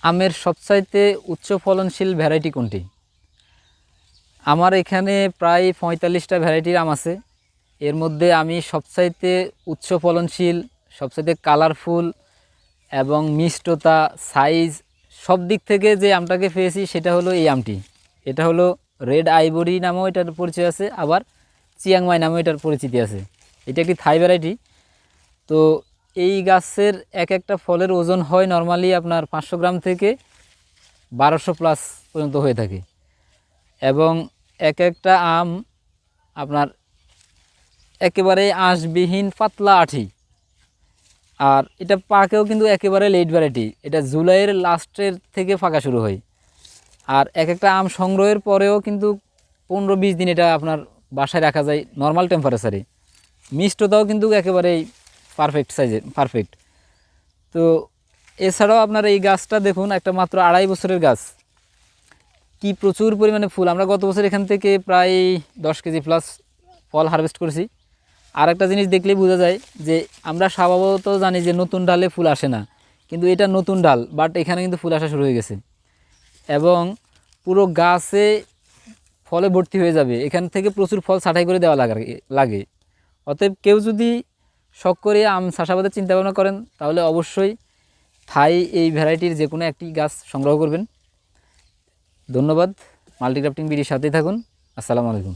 আমের সবচাইতে উচ্চ ফলনশীল ভ্যারাইটি কোনটি? আমার এখানে প্রায় ৪৫টা ভ্যারাইটির আম আছে। এর মধ্যে আমি সবচাইতে উচ্চ ফলনশীল, সবচাইতে কালারফুল এবং মিষ্টতা, সাইজ সব দিক থেকে যে আমটাকে পেয়েছি সেটা হলো এই আমটি। এটা হলো রেড আইভরি নামেও এটার পরিচয় আছে, আবার চিয়াংমাই নামেও এটার পরিচিতি আছে। এটা একটি থাই ভ্যারাইটি। তো এই গাছের এক একটা ফলের ওজন হয় নর্মালি আপনার 500 গ্রাম থেকে 1200 প্লাস পর্যন্ত হয়ে থাকে, এবং এক একটা আম আপনার একেবারে আঁশবিহীন পাতলা আঠি। আর এটা পাকেও কিন্তু একেবারে লেট ভ্যারাইটি, এটা জুলাইয়ের লাস্টের থেকে পাকা শুরু হয়। আর এক একটা আম সংগ্রহের পরেও কিন্তু 15-20 দিন এটা আপনার বাসায় রাখা যায় নর্মাল টেম্পারেচারে। মিষ্টতাও কিন্তু একেবারেই পারফেক্ট সাইজের, পারফেক্ট। তো এছাড়াও আপনার এই গাছটা দেখুন, একটা মাত্র 2.5 বছরের গাছ, কি প্রচুর পরিমাণে ফুল। আমরা গত বছর এখান থেকে প্রায় 10 কেজি প্লাস ফল হারভেস্ট করেছি। আর একটা জিনিস দেখলেই বোঝা যায় যে আমরা স্বভাবত জানি যে নতুন ডালে ফুল আসে না, কিন্তু এটা নতুন ডাল, বাট এখানে কিন্তু ফুল আসা শুরু হয়ে গেছে এবং পুরো গাছে ফলে ভর্তি হয়ে যাবে। এখান থেকে প্রচুর ফল ছাঁটাই করে দেওয়া লাগে। অতএব কেউ যদি শখ করে আম চাষাবাদের চিন্তা ভাবনা করেন তাহলে অবশ্যই থাই এই ভ্যারাইটির যে কোনো একটি গাছ সংগ্রহ করবেন। ধন্যবাদ। মাল্টিক্রাফটিং বিডির সাথেই থাকুন। আসসালামু আলাইকুম।